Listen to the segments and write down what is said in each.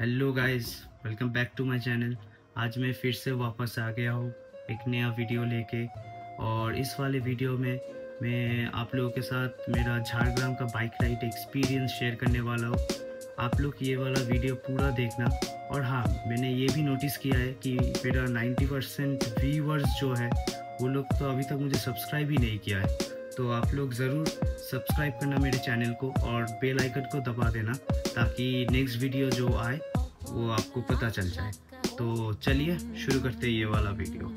Hello guys, welcome back to my channel. आज मैं फिर से वापस आ गया हूँ एक नया वीडियो लेके। और इस वाले वीडियो में मैं आप लोगों के साथ मेरा झारग्राम का बाइक राइड एक्सपीरियंस शेयर करने वाला हूँ। आप लोग ये वाला वीडियो पूरा देखना। और हाँ, मैंने ये भी नोटिस किया है कि मेरा 90% व्यूअर्स जो है वो लोग तो अभी तक मुझे सब्सक्राइब ही नहीं किया है। तो आप लोग ज़रूर सब्सक्राइब करना मेरे चैनल को और बेल आइकन को दबा देना ताकि नेक्स्ट वीडियो जो आए वो आपको पता चल जाए। तो चलिए शुरू करते हैं ये वाला वीडियो।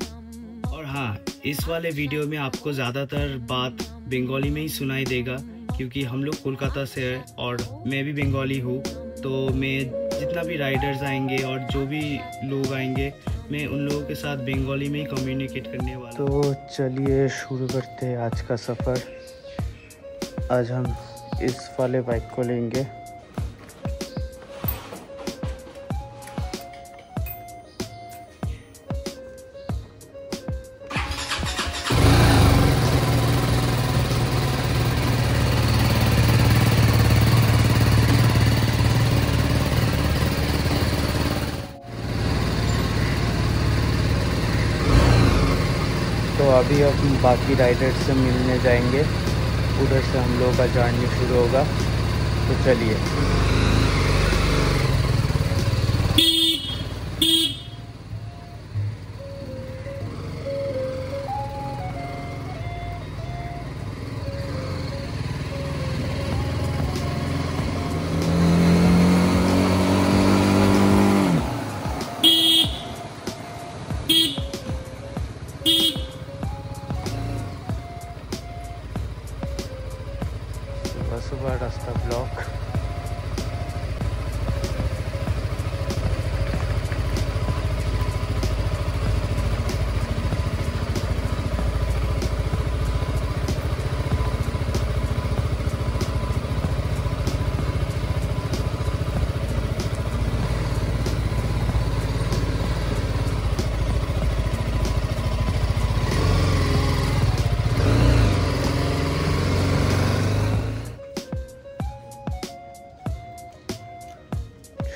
और हाँ, इस वाले वीडियो में आपको ज़्यादातर बात बंगाली में ही सुनाई देगा क्योंकि हम लोग कोलकाता से हैं और मैं भी बंगाली हूँ। तो मैं जितना भी राइडर्स आएंगे और जो भी लोग आएंगे मैं उन लोगों के साथ बंगाली में ही कम्युनिकेट करने वाला। तो चलिए शुरू करते हैं आज का सफ़र। आज हम इस वाले बाइक को लेंगे। तो अभी हम बाकी राइडर्स से मिलने जाएंगे, उधर से हम लोगों का जर्नी शुरू होगा। तो चलिए। सुबह रास्ता ब्लॉक।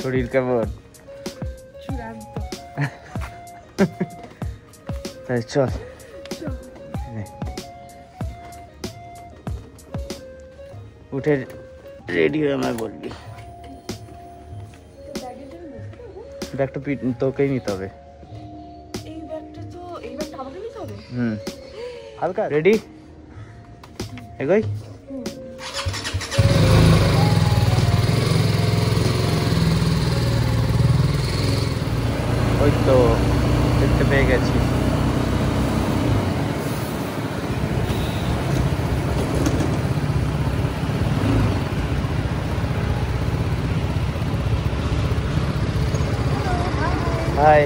শরীর কেমন? চল উঠে রেডি হয়ে আমায় বলবি। ব্যাগটা তোকেই নিতে হবে। হালকা রেডি এগোই। ওই তো দেখতে পেয়ে গেছি। হাই।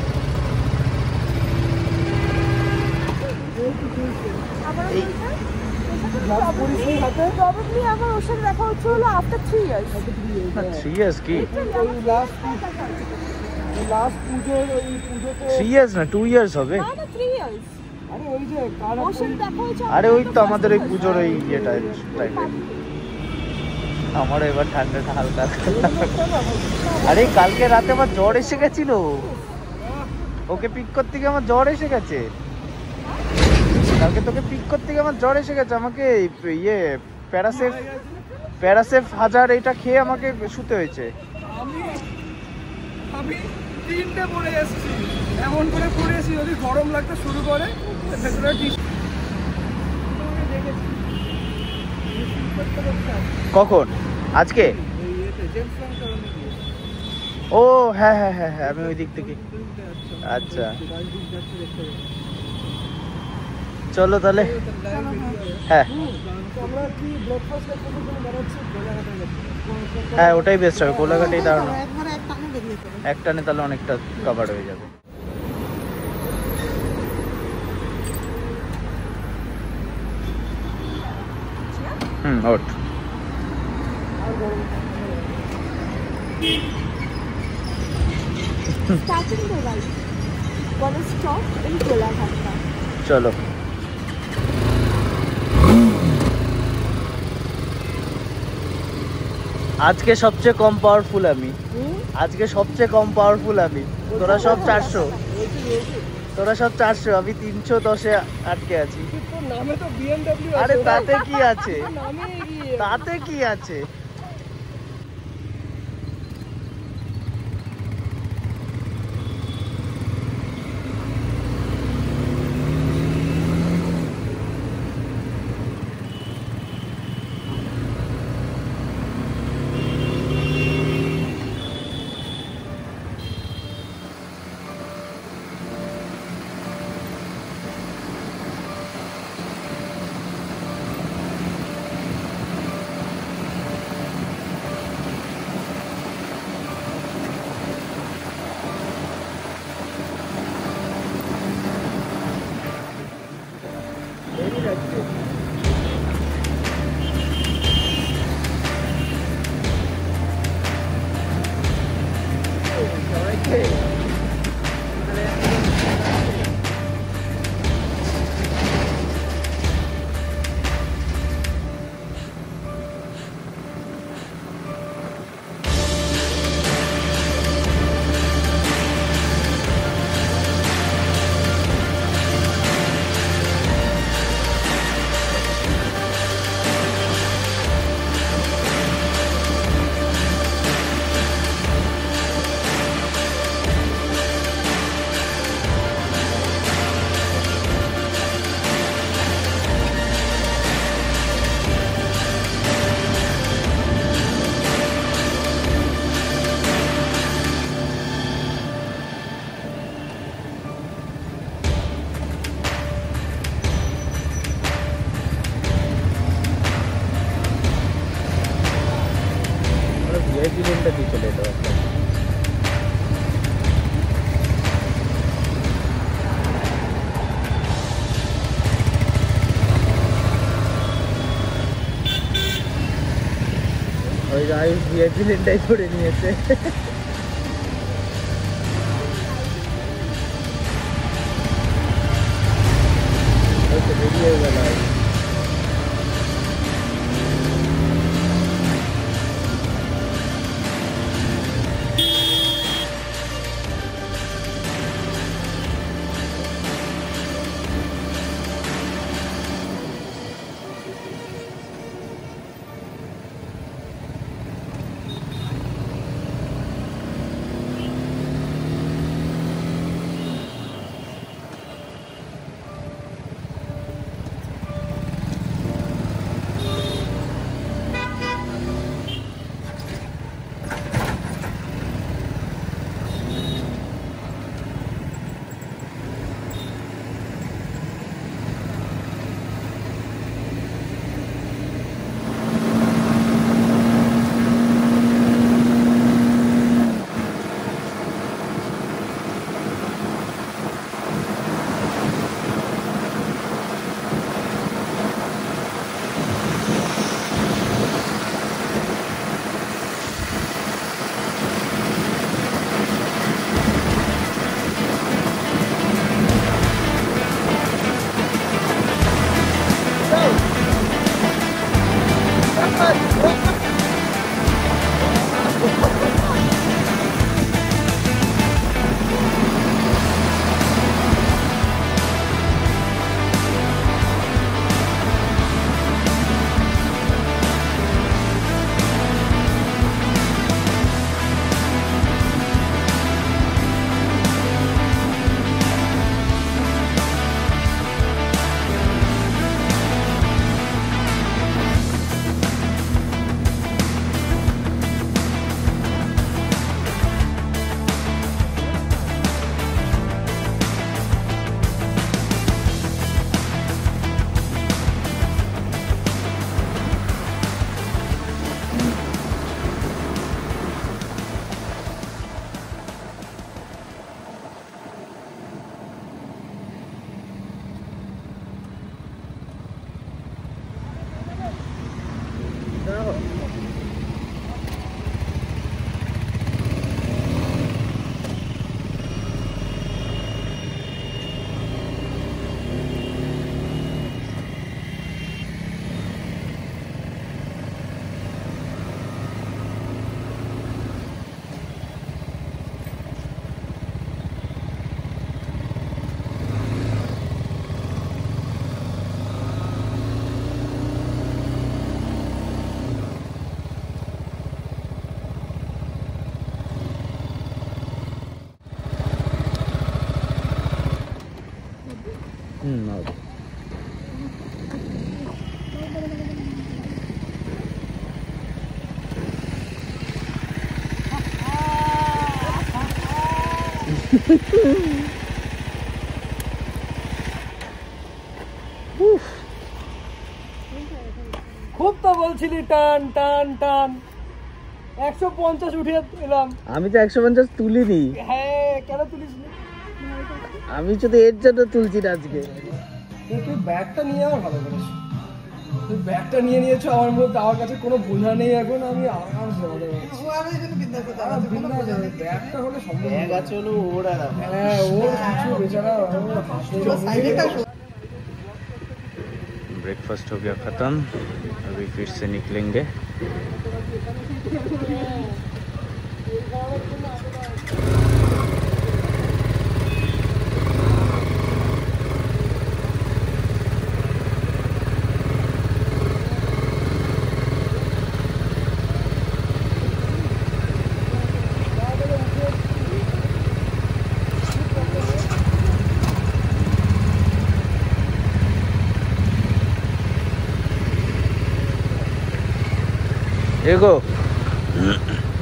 থ্রি ইয়ার্স কি? 3 years না 2 years হবে। আরে ওই তো আমাদের ওই পুজোর ওই ইয়েটা টাইপে। আমার এবার ঠান্ডাটা হালকা। আরে কালকে রাতে আমার জ্বর এসে গেছিল। ওকে পিক করতে গিয়ে আমার জ্বর এসে গেছে। কালকে তোকে পিক করতে গিয়ে আমার জ্বর এসে গেছে। আমাকে ইয়ে প্যারাসেফ 1000 এটা খেয়ে আমাকে শুতে হয়েছে। আমি 3টে পরে এসেছি, এমন করে পরেছি যদি গরম লাগতে শুরু করে ভেতরে কখন? আজকে? ও হ্যাঁ হ্যাঁ হ্যাঁ হ্যাঁ, আমি ওই দিক থেকে। আচ্ছা চলো তাহলে। হ্যাঁ হ্যাঁ, ওটাই বেস্ট হবে। কোলাঘাটেই দাঁড়ানো একটানে, তাহলে অনেকটা কভার হয়ে যাবে। ওঠ। চলো। আজকে সবচেয়ে কম পাওয়ারফুল আমি, আজকে সবচেয়ে কম পাওয়ারফুল আমি। তোরা সব 400, তোরা সব 400, আমি 310-এ আটকে আছি। তোর নামে তো BMW আরে আছে। তাতে কি আছে, তোর নামে এগিয়ে। তাতে কি আছে? ভিআইপি লেনটা দিয়ে চলে যেতে পারতাম। ওই আয়ুষ ভিআইপি লেনটাই করে নিয়েছে। বেরিয়ে গেল। খুব তো বলছিলি টান টান টান, 150 উঠে এলাম। আমি তো 150 তুলিনি। হ্যাঁ, কেন তুলিস নি? আমি শুধু এর জন্য তুলছি না আজকে। তুই ব্যাগটা নিয়ে আমার ভালো করিস। তুই ব্যাগটা নিয়ে নিয়েছো, আমার মধ্যে আমার কাছে কোনো বোঝা নেই এখন, আমি আরামসে আমাদের ব্যাগটা হলে সম্ভব। ব্যাগ আছে হলো ওর আর আমার। হ্যাঁ, ওর কিছু বেচারা ब्रेकफास्ट हो गया ख़त्म, अभी फिर से निकलेंगे। এগো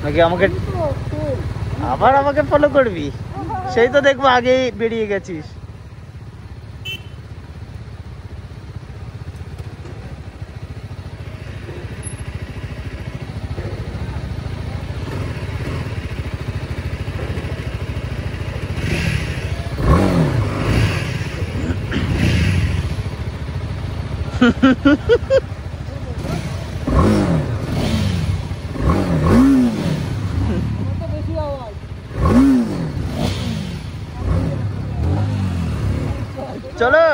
নাকি আমাকে আবার আমাকে ফলো করবি? সেই তো দেখবো আগেই বেরিয়ে গেছিস। চলো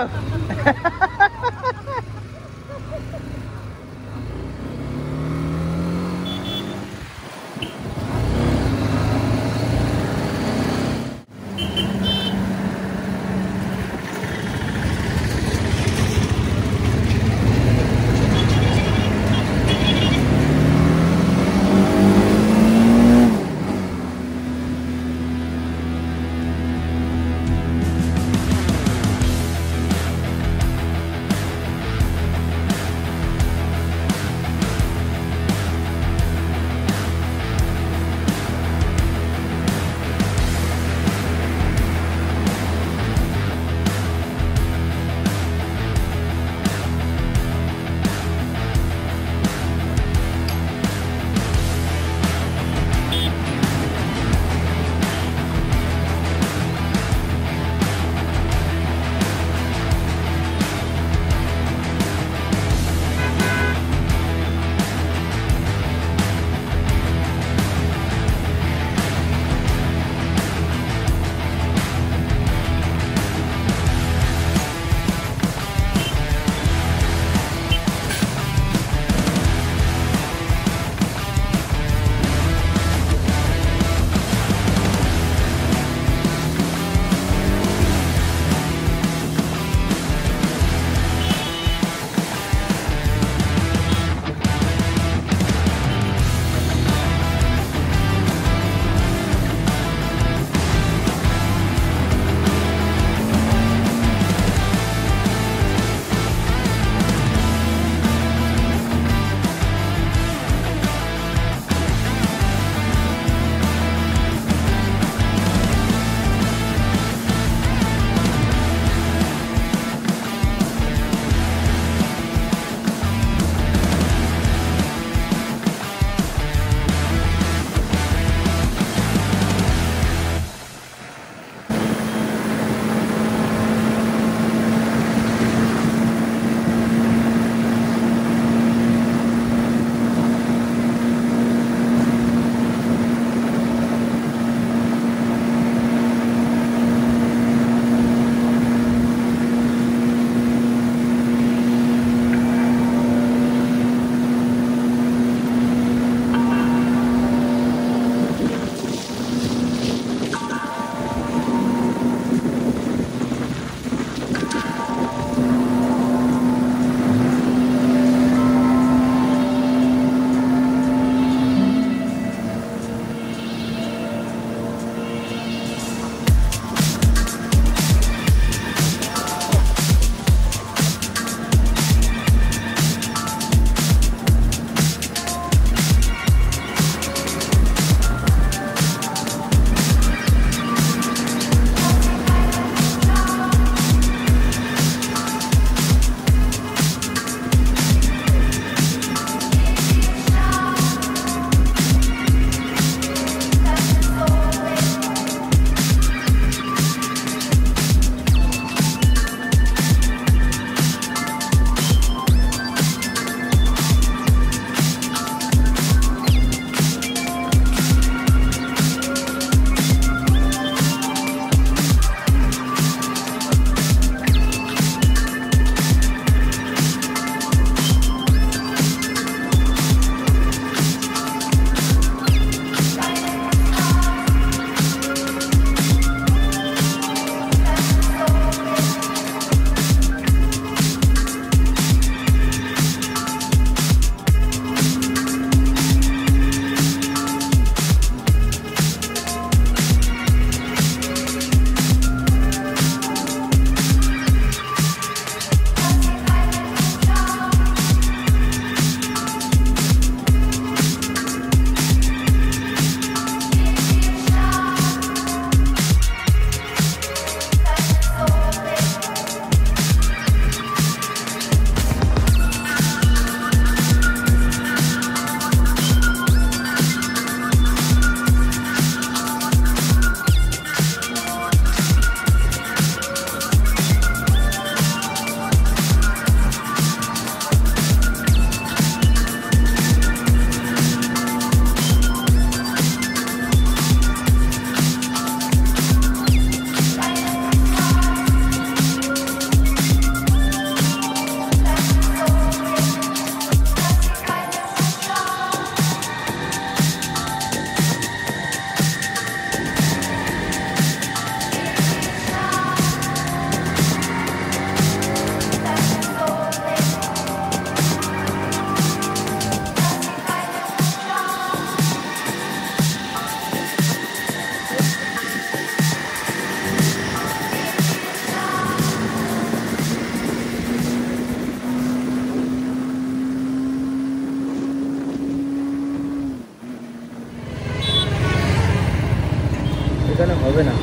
হবে না।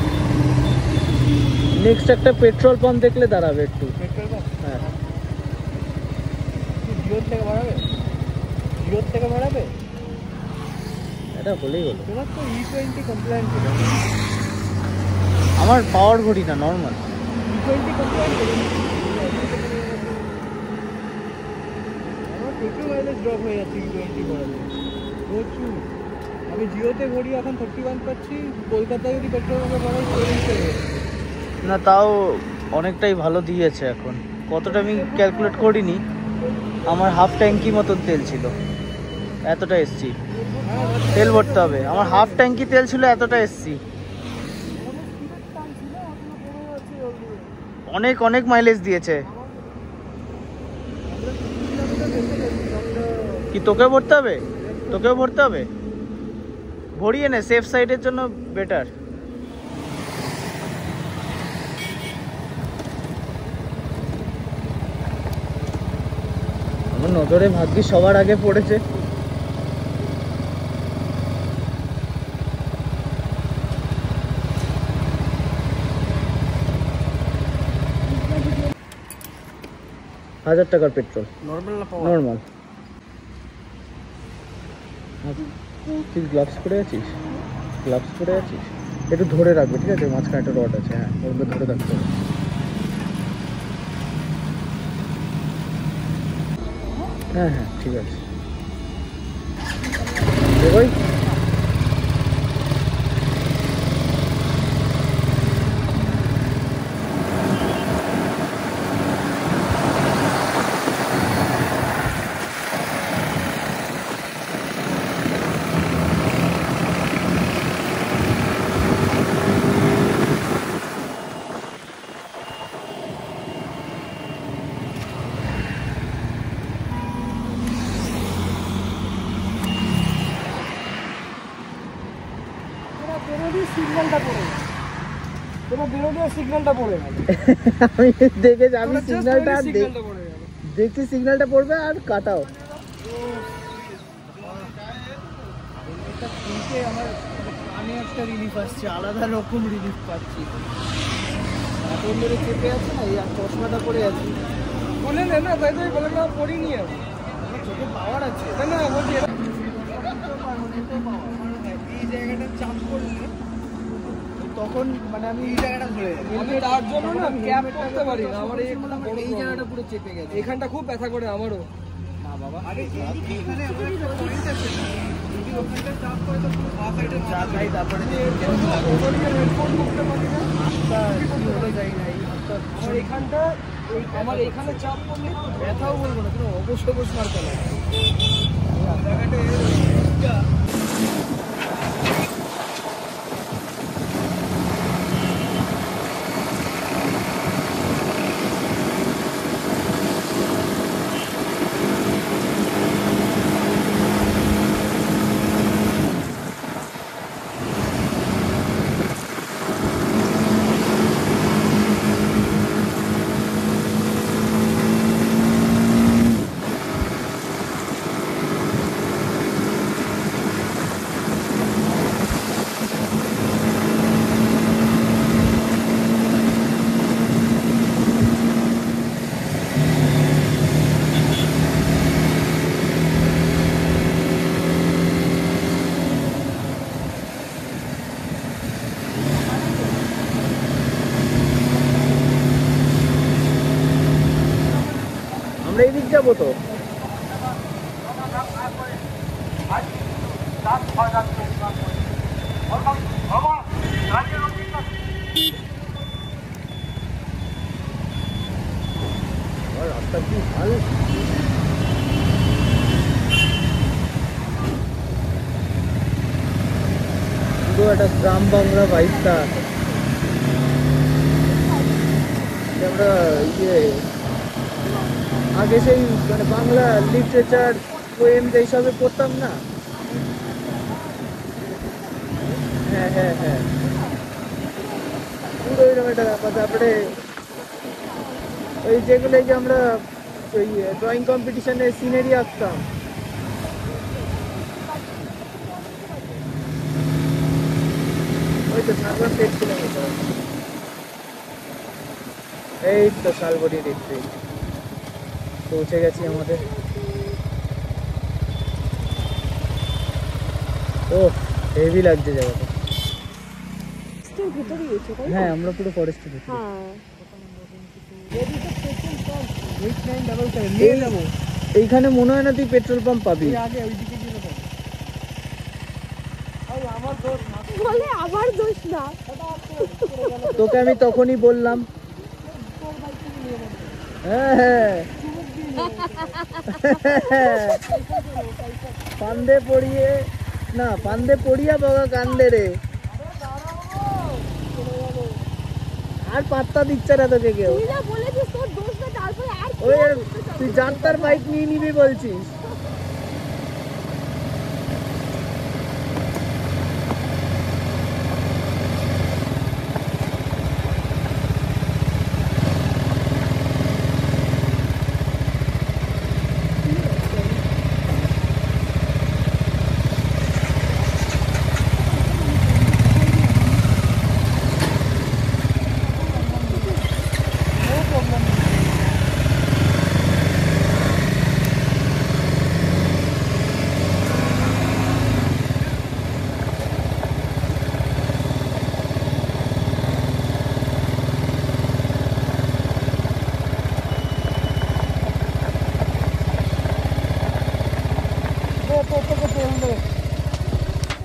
নেক্সট একটা পেট্রোল পাম্প দেখলে দাঁড়াবে একটু। Petrol pump? হ্যাঁ। জিওর থেকে বাড়াবে? জিওর থেকে বাড়াবে? এটা বলেই হলো। তোমার তো E20 কমপ্লায়েন্ট ছিল। আমার পাওয়ার ঘড়ি না, নর্মাল। E20 কমপ্লায়েন্ট ছিল। আমার প্রচুর মাইলেজ ড্রপ হয়ে যাচ্ছে E20 করাতে, প্রচুর। আমি জিওতে ঘড়ি এখন 31 পাচ্ছি, কলকাতায় যদি পেট্রোল পাম্পে বাড়াই 40 হয়ে যাচ্ছে। না, তাও অনেকটাই ভালো দিয়েছে এখন। কতটা আমি ক্যালকুলেট করিনি, আমার হাফ ট্যাঙ্কি মতন তেল ছিল, এতটা এসছি। তেল ভরতে হবে, আমার হাফ ট্যাঙ্কি তেল ছিল, এতটা এসছি। অনেক অনেক মাইলেজ দিয়েছে। কি তোকে ভরতে হবে? তোকেও ভরতে হবে? ভরিয়ে নে, সেফ সাইডের জন্য বেটার। আমার নজরে ভাগ্যিস সবার আগে পড়েছে। $1000 পেট্রোল। নরমাল না পাওয়া? নর্মাল। তুই গ্লাভস পরে আছিস? গ্লাভস পরে আছিস? একটু ধরে রাখবে, ঠিক আছে? মাঝখানে একটা রড আছে, হ্যাঁ, ওর ধরে রাখতে হবে। হ্যাঁ হ্যাঁ, ঠিক আছে। দেখোই সিগন্যালটা পড়ে, তোমার বেরোলে সিগন্যালটা পড়ে গেল। আমি দেখেছি, আমি সিগন্যালটা সিগন্যালটা পড়ে গেল। দেখছি, সিগন্যালটা পড়বে আর কাটাও। আমার কানে একটা রিলিফ আসছে, আলাদা রকম রিলিফ পাচ্ছি। এখন ধরে চেপে আছে না, এই চশমাটা পরে আছি। বলে নে না, তাই তো বলে না, পড়িনি আমি। আমার চোখে পাওয়ার আছে। না না, বলছি এই জায়গাটা চাপ করলে তখন মানে আমি এই জায়গাটা ধরে যাবে। আমি তার জন্য না ক্যাপ করতে পারি না, আমার এই জায়গাটা পুরো চেপে গেছে। এখানটা খুব ব্যথা করে আমারও। না বাবা, আরে এখানে আমার একটা পয়েন্ট আছে না, যদি ওখানটা চাপ করে তো পুরো পা সাইডে চা খাই, তারপরে ওখানে রেসপন্ড করতে পারি না। হলো যাই নাই। আমার এখানটা আমার এখানে চাপ পড়লে ব্যথাও বলবো না, কিন্তু অবশ্য অবশ্য মারতে লাগে। আমরা এই দিক যাবো তো। রাস্তা কি ভালো, পুরো একটা গ্রাম বাংলা বাইকটা। আমরা আগে সেই মানে বাংলা লিটারেচার, পোয়েম এইসবে পড়তাম না। হ্যাঁ হ্যাঁ হ্যাঁ, পুরো এরকম একটা ব্যাপার। তারপরে ওই যেগুলো যে আমরা ওই ড্রয়িং কম্পিটিশনে সিনারি আঁকতাম, ওই তো ঝাড়গ্রাম 8 কিলোমিটার। এই তো শালবনি দেখতে পৌঁছে গেছি আমাদের। ও হেভি লাগছে জায়গাটা। হ্যাঁ আমরা পুরো ফরেস্টের ভিতরে। এইখানে মনে হয় না তুই পেট্রোল পাম্প পাবি। তোকে আমি তখনই বললাম। হ্যাঁ ফান্দে পড়িয়ে না, ফান্দে পড়িয়া বগা কান্দে রে। আর পাত্তা দিচ্ছে না তোকে কেউ। ওই তুই যাত্রার বাইক নিয়ে নিবি বলছিস।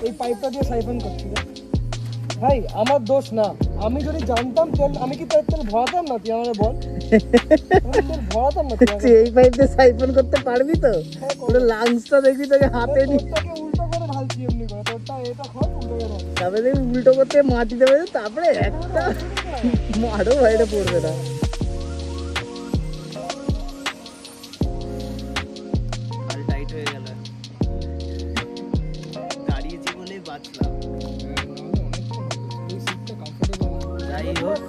এই পাইপটা দিয়ে সাইফন করছিল ভাই, আমার দোষ না। আমি যদি জানতাম তেল, আমি কি তেল ভরাতাম না? তুই আমাকে বল, তেল ভরাতাম না? তুই এই পাইপ দিয়ে সাইফন করতে পারবি তো? পুরো লাংসটা দেখবি তোকে হাতে নি উল্টো করে ঢালছি এমনি করে। তোরটা এটা খোল, উল্টো করে তারপরে দেখবি উল্টো করতে মাটি দেবে, তারপরে একটা মারো বাইরে পড়বে না। টাইট হয়ে গেল, দাঁড়িয়েছি বলেই বাঁচলাম। যাই হোক,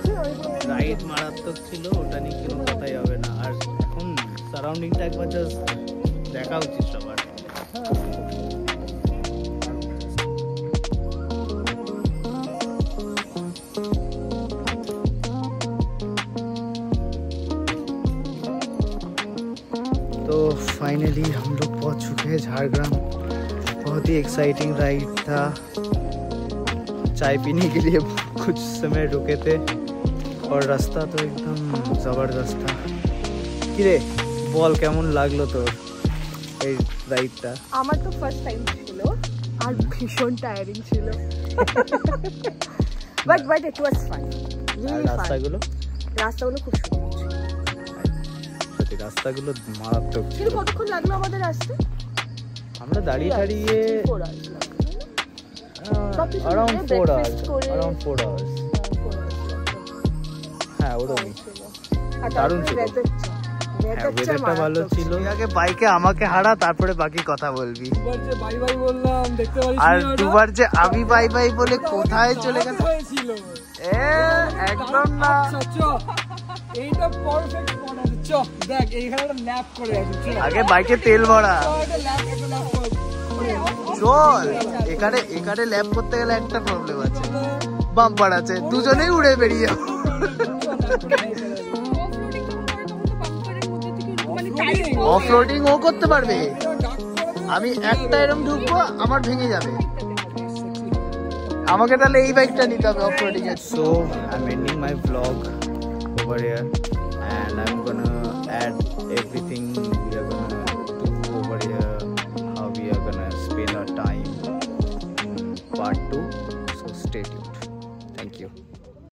রাইড মারাত্মক ছিল, ওটা নিয়ে কোনো কথাই হবে না। আর এখন সারাউন্ডিংটা একবার জাস্ট দেখা উচিত সবার। तो फाइनली हम लोग पहुंच चुके हैं झारग्राम। बहुत ही एक्साइटिंग राइड था। चाय पीने के लिए कुछ समय रुके थे और रास्ता तो एकदम ज़बरदस्त था। किरे বল কেমন লাগলো তোর এই রাইডটা? আমার তো ফার্স্ট টাইম ছিল আর ভীষণ টায়ারিং ছিল, বাট ইট ওয়াজ ফান। রাস্তাগুলো খুব সুন্দর ছিল। সত্যি রাস্তাগুলো মারাত্মক ছিল। কতক্ষণ লাগলো আমাদের আসতে? আমরা দাঁড়িয়ে around 4 hours। হ্যাঁ ওরকমই। দারুণ ছিল, ওয়েদারটা ভালো ছিল। আগে বাইকে আমাকে হারা, তারপরে বাকি কথা বলবি। দুবার যে বাই বাই বললাম, দেখতে পারিস? আর দুবার যে আমি বাই বাই বলে কোথায় চলে গেল হয়েছিল? একদম না। এইটা পারফেক্ট স্পট আছে। চ দেখ, এইখানে একটা ল্যাপ করে আছে। আগে বাইকে তেল ভরা, একটা ল্যাপ চল। এখানে ল্যাপ করতে গেলে একটা প্রবলেম আছে, বাম্পার আছে, দুজনেই উড়ে বেরিয়ে যাবো। অফরোডিং ও করতে পারবে, আমি একটা এরকম ঢুকবো আমার ভেঙে যাবে। আমাকে তাহলে এই বাইকটা নিতে হবে অফরোডিং এর। So I am ending my blog over here and I'm gonna add everything we are gonna